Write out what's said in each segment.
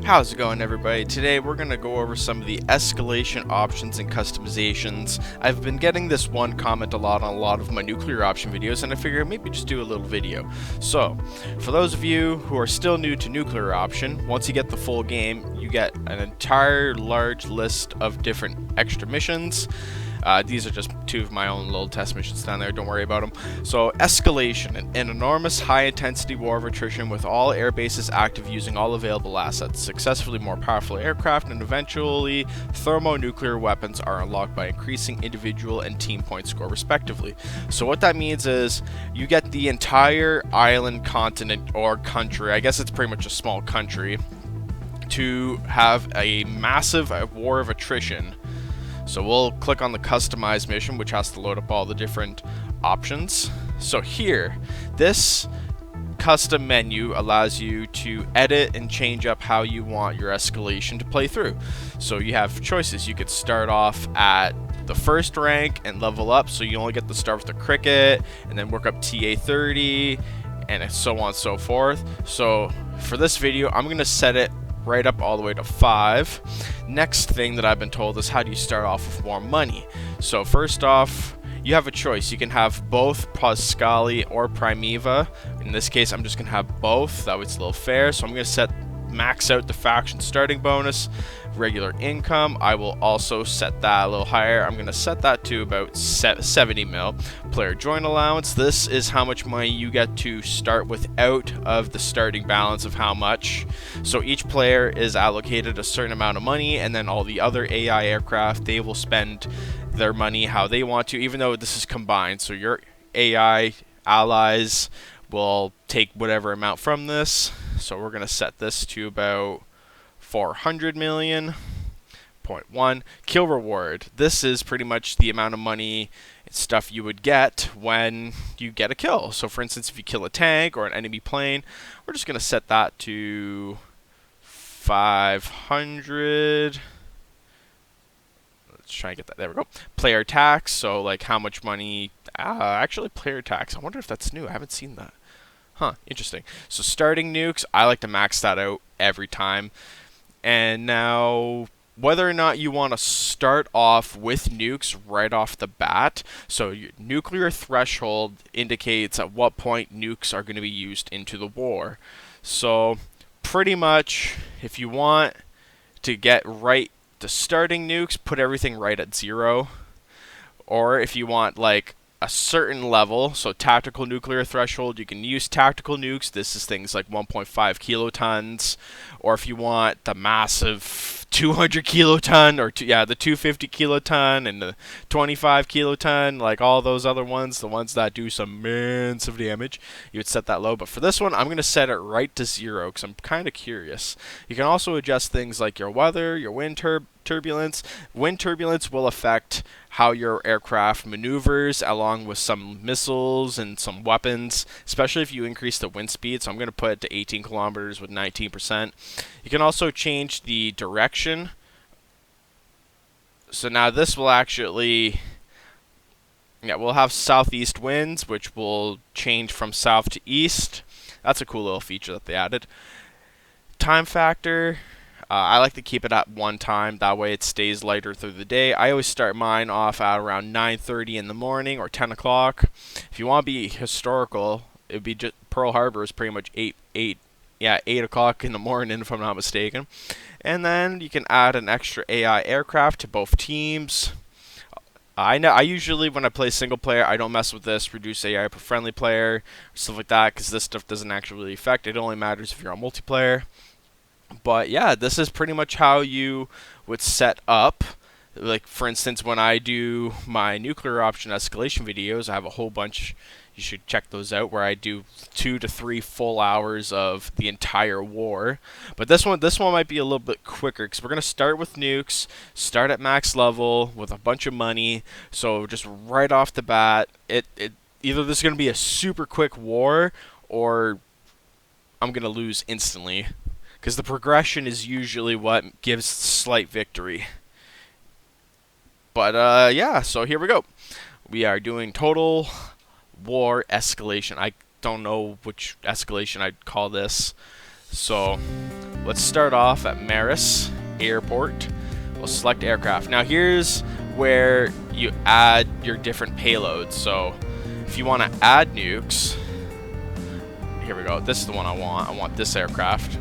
How's it going, everybody? Today we're going to go over some of the escalation options and customizations. I've been getting this one comment a lot on a lot of my nuclear option videos, and I figured maybe just do a little video. So, for those of you who are still new to nuclear option, once you get the full game, you get an entire large list of different extra missions. These are just two of my own little test missions down there, don't worry about them. So, escalation, an enormous high-intensity war of attrition with all air bases active using all available assets. Successfully more powerful aircraft and eventually thermonuclear weapons are unlocked by increasing individual and team point score respectively. So what that means is you get the entire island, continent, or country, I guess it's pretty much a small country, to have a massive war of attrition. So we'll click on the customize mission, which has to load up all the different options. So here, this custom menu allows you to edit and change up how you want your escalation to play through. So you have choices. You could start off at the first rank and level up, so you only get to start with the cricket and then work up TA 30 and so on and so forth. So for this video, I'm going to set it right up all the way to 5. Next thing that I've been told is how do you start off with more money. So first off, you have a choice. You can have both Pascali or Primeva. In this case, I'm just going to have both. That way it's a little fair. So I'm going to max out the faction starting bonus, regular income. I will also set that a little higher. I'm going to set that to about 70 mil. Player join allowance. This is how much money you get to start without of the starting balance of how much. So each player is allocated a certain amount of money, and then all the other AI aircraft, they will spend their money how they want to, even though this is combined. So your AI allies will take whatever amount from this. So we're going to set this to about 400 million. 0.1 kill reward. This is pretty much the amount of money and stuff you would get when you get a kill. So for instance, if you kill a tank or an enemy plane, we're just going to set that to 500. Let's try and get that. There we go. Player tax. So like how much money? Actually, player tax. I wonder if that's new. I haven't seen that. Huh, interesting. So starting nukes, I like to max that out every time. And now, whether or not you want to start off with nukes right off the bat, so your nuclear threshold indicates at what point nukes are going to be used into the war. So pretty much, if you want to get right to starting nukes, put everything right at 0. Or if you want like a certain level, so tactical nuclear threshold, you can use tactical nukes. This is things like 1.5 kilotons, or if you want the massive 200 kiloton, or the 250 kiloton and the 25 kiloton, like all those other ones, the ones that do some massive damage, you would set that low. But for this one, I'm going to set it right to 0 because I'm kind of curious. You can also adjust things like your weather, your wind turbulence. Wind turbulence will affect how your aircraft maneuvers, along with some missiles and some weapons, especially if you increase the wind speed. So I'm going to put it to 18 kilometers with 19%. You can also change the direction. So now this will actually, we'll have southeast winds, which will change from south to east. That's a cool little feature that they added. Time factor. I like to keep it at 1 time, that way it stays lighter through the day. I always start mine off at around 9:30 in the morning or 10 o'clock. If you want to be historical, it would be just Pearl Harbor is pretty much 8 o'clock in the morning if I'm not mistaken. And then you can add an extra AI aircraft to both teams. I usually, when I play single player, I don't mess with this, reduce AI per friendly player, stuff like that, because this stuff doesn't actually really affect. It only matters if you're on multiplayer. But yeah, this is pretty much how you would set up. Like for instance, when I do my nuclear option escalation videos, I have a whole bunch. You should check those out, where I do 2 to 3 full hours of the entire war. But this one might be a little bit quicker because we're gonna start with nukes, start at max level with a bunch of money. So just right off the bat, either this is gonna be a super quick war or I'm gonna lose instantly. Because the progression is usually what gives slight victory. But yeah, so here we go. We are doing total war escalation. I don't know which escalation I'd call this. So Let's start off at Maris Airport. We'll select aircraft. Now here's where you add your different payloads. So if you want to add nukes, here we go. This is the one I want. I want this aircraft.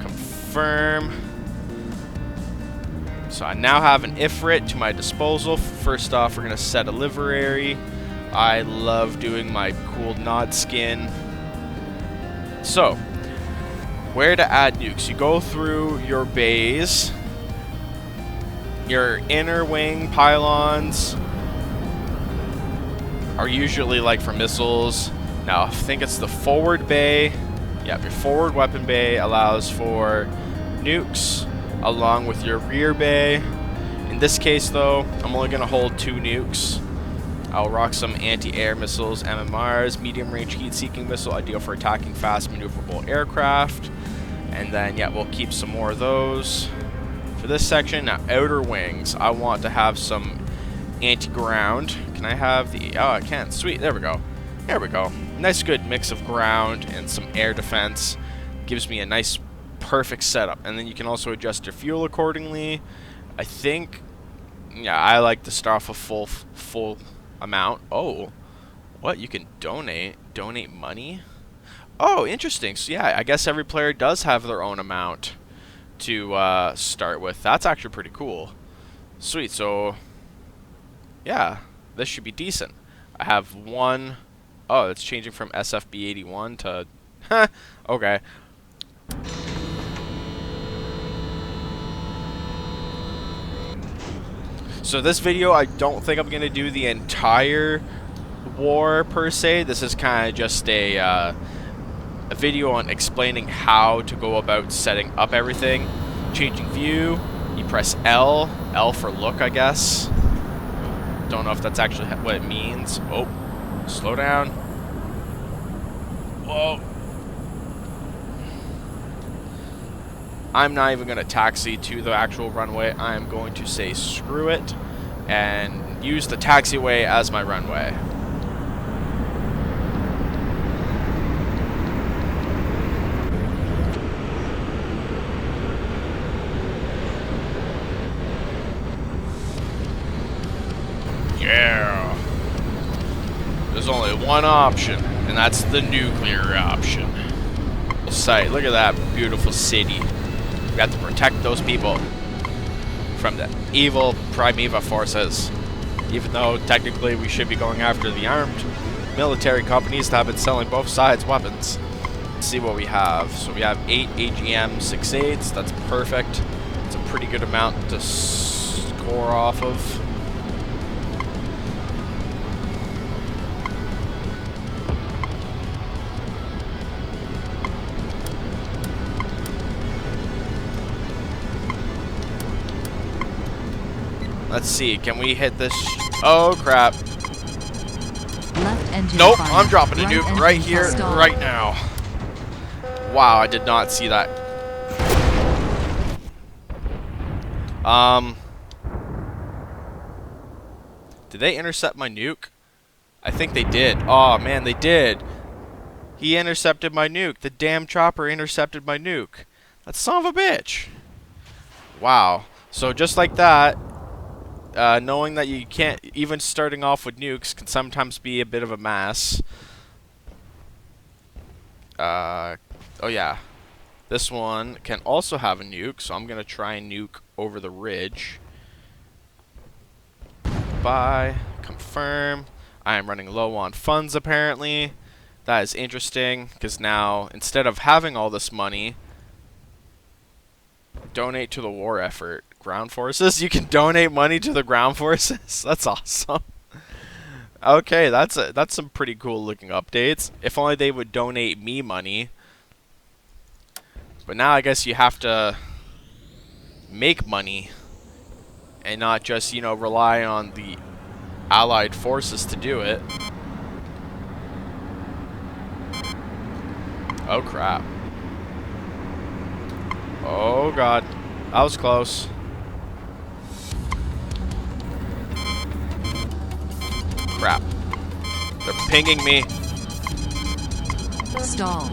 Confirm. So I now have an Ifrit to my disposal. First off, we're going to set a livery. I love doing my cool nod skin. So, where to add nukes? You go through your bays, your inner wing pylons are usually like for missiles. Now, I think it's the forward bay. Yep, your forward weapon bay allows for nukes along with your rear bay. In this case, though, I'm only going to hold 2 nukes. I'll rock some anti-air missiles, MMRs, medium-range heat-seeking missile, ideal for attacking fast maneuverable aircraft. And then, yeah, we'll keep some more of those. For this section, now, outer wings. I want to have some anti-ground. Can I have the... Oh, I can. Sweet. There we go. There we go. Nice, good mix of ground and some air defense. Gives me a nice, perfect setup. And then you can also adjust your fuel accordingly. I think... Yeah, I like to start off a full amount. Oh, what? You can donate money? Oh, interesting. So yeah, I guess every player does have their own amount to start with. That's actually pretty cool. Sweet. So yeah, this should be decent. I have one. Oh, it's changing from SFB 81 to okay. So this video, I don't think I'm going to do the entire war per se. This is kind of just a video on explaining how to go about setting up everything. Changing view, you press L for look, I guess. Don't know if that's actually what it means. Oh, slow down. Whoa. I'm not even going to taxi to the actual runway. I'm going to say screw it and use the taxiway as my runway. Yeah. There's only one option, and that's the nuclear option. Site. Look at that beautiful city. We have to protect those people from the evil Primeva forces. Even though technically we should be going after the armed military companies that have been selling both sides weapons. Let's see what we have. So we have 8 AGM 6.8s. That's perfect. It's a pretty good amount to score off of. Let's see, can we hit this? Oh crap. Left engine nope, fire. I'm dropping a nuke right here, right now. Wow, I did not see that. Did they intercept my nuke? I think they did. Oh man, they did. He intercepted my nuke. The damn chopper intercepted my nuke. That son of a bitch. Wow. So just like that, knowing that you can't, even starting off with nukes can sometimes be a bit of a mess. Oh yeah. This one can also have a nuke, so I'm going to try and nuke over the ridge. Buy, confirm. I am running low on funds apparently. That is interesting, because now, instead of having all this money, donate to the war effort. Ground forces? You can donate money to the ground forces? That's awesome. Okay, that's some pretty cool looking updates. If only they would donate me money. But now I guess you have to make money and not just, you know, rely on the allied forces to do it. Oh crap. Oh god. That was close. Crap. They're pinging me. Stall.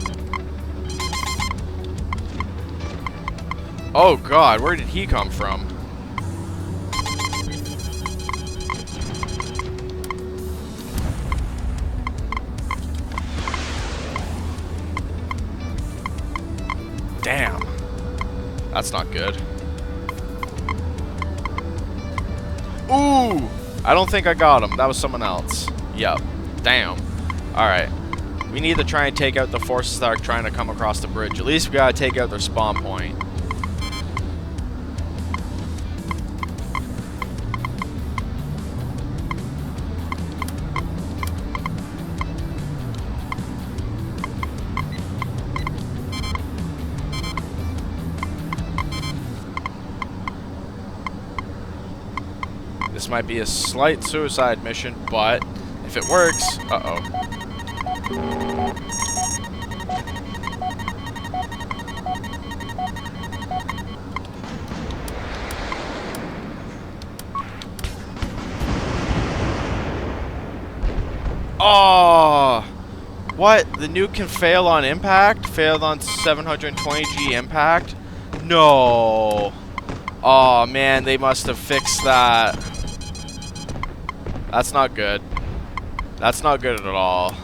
Oh god, where did he come from? Damn. That's not good. Ooh! I don't think I got him. That was someone else. Yep. Damn. Alright. We need to try and take out the forces that are trying to come across the bridge. At least we gotta take out their spawn point. This might be a slight suicide mission, but if it works, uh-oh. Oh! What? The nuke can fail on impact? Failed on 720G impact? No! Oh man, they must have fixed that. That's not good. That's not good at all.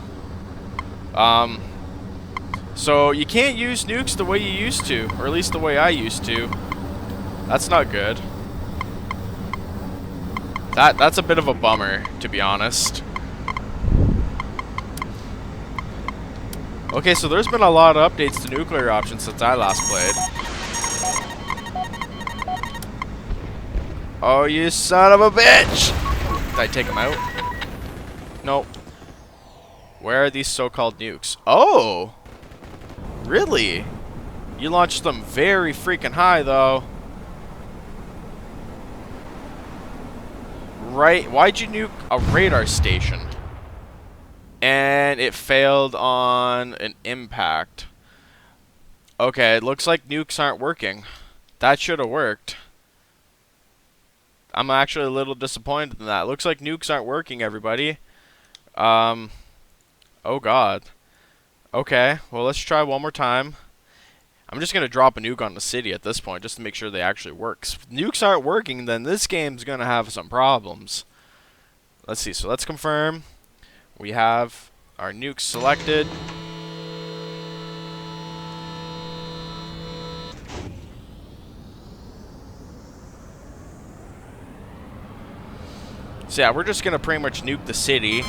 So you can't use nukes the way you used to, or at least the way I used to. That's not good. That's a bit of a bummer, to be honest. Okay, so there's been a lot of updates to nuclear options since I last played. Oh, you son of a bitch! Did I take him out? Nope. Where are these so-called nukes? Oh! Really? You launched them very freaking high, though. Right? Why'd you nuke a radar station? And it failed on an impact. Okay, it looks like nukes aren't working. That should have worked. I'm actually a little disappointed in that. Looks like nukes aren't working, everybody. Oh god. Okay, well let's try one more time. I'm just gonna drop a nuke on the city at this point, just to make sure they actually work. If nukes aren't working, then this game's gonna have some problems. Let's see, so let's confirm. We have our nukes selected. So yeah, we're just gonna pretty much nuke the city,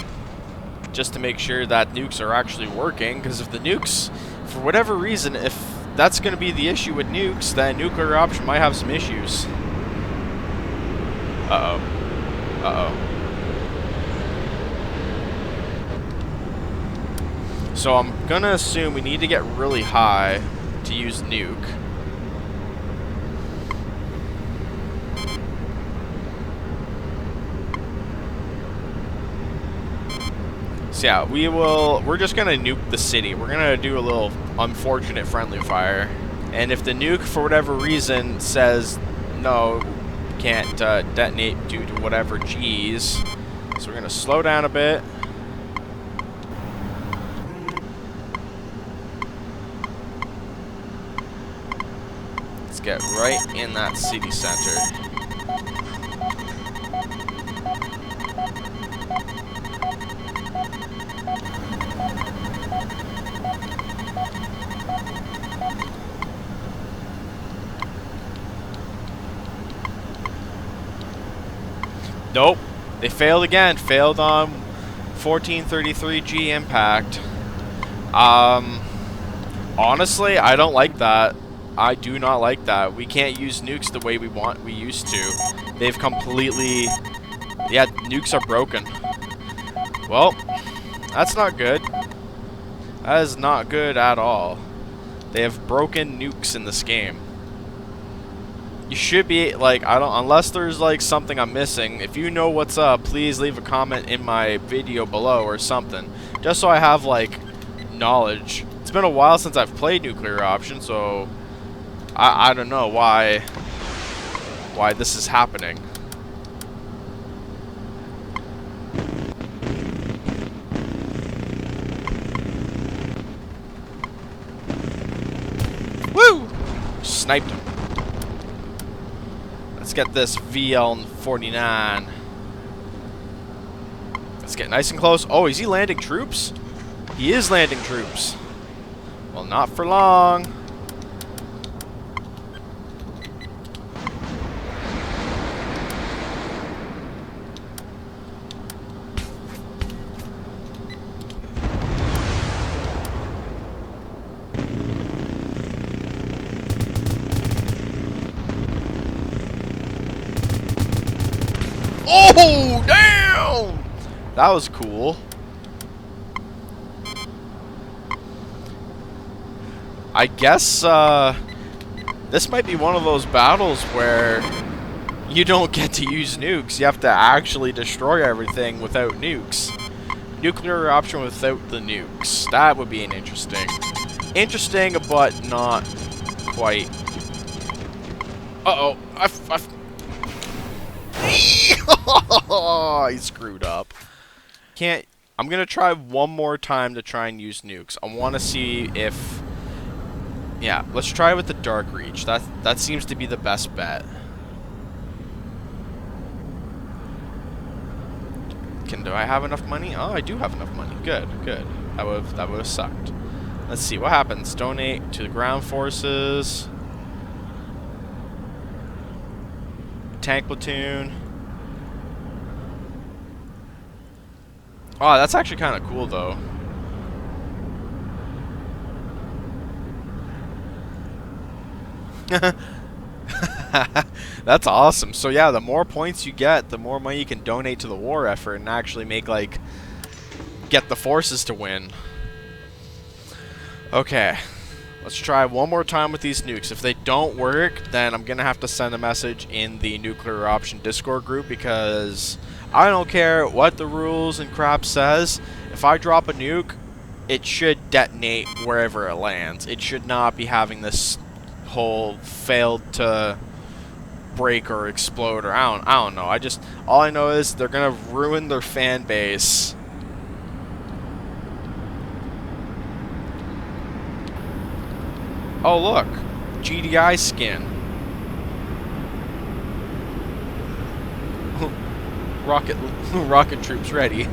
just to make sure that nukes are actually working, because if the nukes, for whatever reason, if that's gonna be the issue with nukes, then nuclear option might have some issues. Uh-oh. Uh-oh. So I'm gonna assume we need to get really high to use nuke. So yeah, we're just gonna nuke the city. We're gonna do a little unfortunate friendly fire. And if the nuke, for whatever reason, says no, can't detonate due to whatever G's, so we're gonna slow down a bit. Let's get right in that city center. Nope. They failed again. Failed on 1433G impact. Honestly, I don't like that. I do not like that. We can't use nukes the way we used to. They've completely... Yeah, nukes are broken. Well, that's not good. That is not good at all. They have broken nukes in this game. You should be, like, unless there's, like, something I'm missing, if you know what's up, please leave a comment in my video below or something. Just so I have, like, knowledge. It's been a while since I've played Nuclear Option, so I don't know why this is happening. Woo! Sniped him. Let's get this VL-49. Let's get nice and close. Oh, is he landing troops? He is landing troops. Well, not for long. Oh, damn! That was cool. I guess this might be one of those battles where you don't get to use nukes. You have to actually destroy everything without nukes. Nuclear option without the nukes. That would be an interesting, but not quite. Uh-oh. I screwed up. I'm gonna try one more time to try and use nukes. I want to see if... Yeah, let's try with the dark reach. That seems to be the best bet. Do I have enough money? Oh, I do have enough money. Good, good. That would have sucked. Let's see what happens. Donate to the ground forces. Tank platoon. Oh, that's actually kind of cool, though. That's awesome. So yeah, the more points you get, the more money you can donate to the war effort and actually make, like, get the forces to win. Okay. Let's try one more time with these nukes. If they don't work, then I'm going to have to send a message in the Nuclear Option Discord group, because I don't care what the rules and crap says. If I drop a nuke, it should detonate wherever it lands. It should not be having this whole failed to break or explode, or I don't know. All I know is they're going to ruin their fan base. Oh, look. GDI skin. Rocket troops ready.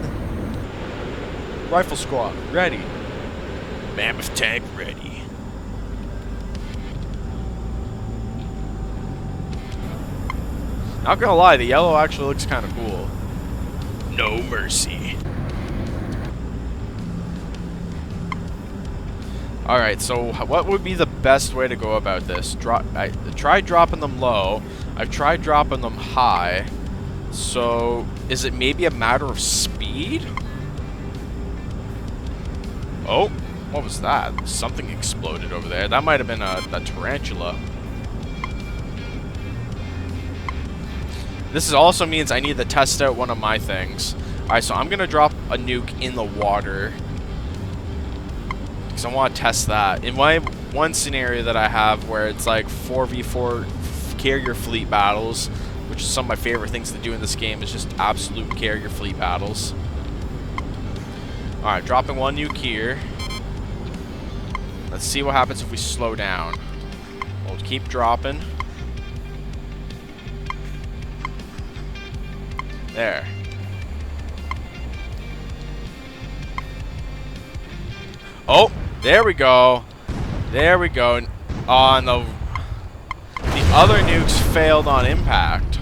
Rifle squad ready. Mammoth tank ready. Not gonna lie, the yellow actually looks kind of cool. No mercy. Alright, so what would be the best way to go about this? I tried dropping them low. I've tried dropping them high. So, is it maybe a matter of speed? Oh, what was that? Something exploded over there. That might have been a tarantula. This also means I need to test out one of my things. Alright, so I'm going to drop a nuke in the water, because I want to test that. In one scenario that I have where it's like 4v4 carrier fleet battles, which is some of my favorite things to do in this game, is just absolute carrier fleet battles. Alright, dropping one nuke here. Let's see what happens if we slow down. We'll keep dropping. There. Oh, there we go. There we go. Oh, and the other nukes failed on impact.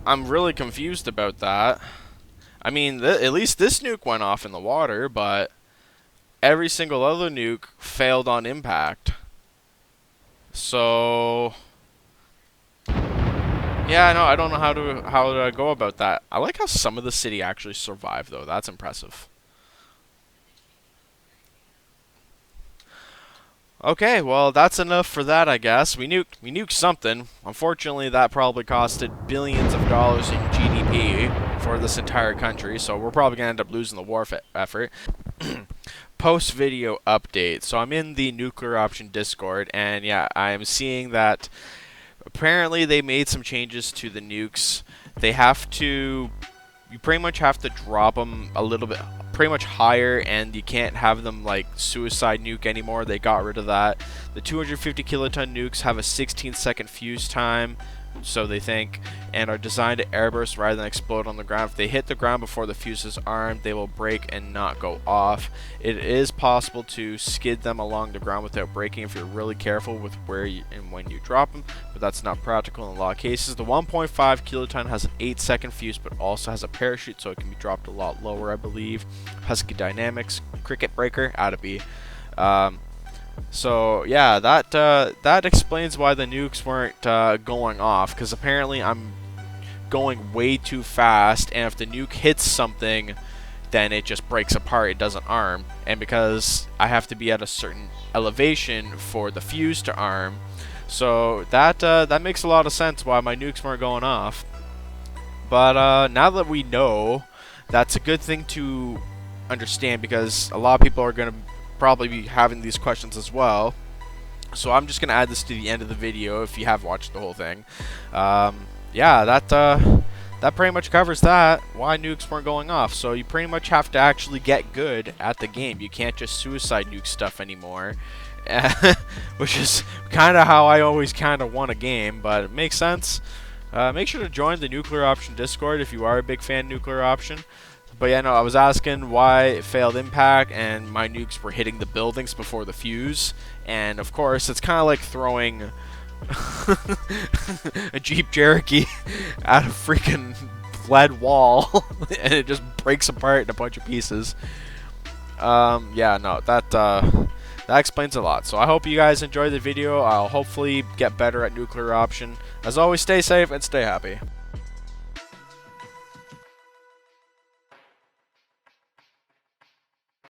I'm really confused about that. I mean, at least this nuke went off in the water, but every single other nuke failed on impact. So... yeah, no, I don't know how to go about that. I like how some of the city actually survived, though. That's impressive. Okay, well, that's enough for that, I guess. We nuked something. Unfortunately, that probably costed billions of dollars in GDP for this entire country, so we're probably going to end up losing the war effort. Post-video update. So I'm in the Nuclear Option Discord, and yeah, I'm seeing that apparently they made some changes to the nukes. They have to you pretty much have to drop them a little bit, pretty much higher, and you can't have them like suicide nuke anymore. They got rid of that. The 250 kiloton nukes have a 16-second fuse time, so they think, and are designed to airburst rather than explode on the ground. If they hit the ground before the fuse is armed, they will break and not go off. It is possible to skid them along the ground without breaking if you're really careful with where and when you drop them, but that's not practical in a lot of cases. The 1.5 kiloton has an 8-second fuse, but also has a parachute, so it can be dropped a lot lower, I believe. Husky Dynamics, Cricket Breaker, Attaby. So yeah, that explains why the nukes weren't going off, because apparently I'm going way too fast, and if the nuke hits something, then it just breaks apart, it doesn't arm, and because I have to be at a certain elevation for the fuse to arm, so that makes a lot of sense why my nukes weren't going off. But now that we know, that's a good thing to understand, because a lot of people are going to probably be having these questions as well. So I'm just gonna add this to the end of the video if you have watched the whole thing. Yeah, that pretty much covers that, why nukes weren't going off. So you pretty much have to actually get good at the game. You can't just suicide nuke stuff anymore. Which is kind of how I always kind of won a game, but it makes sense. Make sure to join the Nuclear Option Discord if you are a big fan of Nuclear Option. But yeah, no, I was asking why it failed impact, and my nukes were hitting the buildings before the fuse. And of course, it's kind of like throwing a Jeep Cherokee at a freaking lead wall, and it just breaks apart in a bunch of pieces. Yeah, no, that explains a lot. So I hope you guys enjoyed the video. I'll hopefully get better at Nuclear Option. As always, stay safe and stay happy.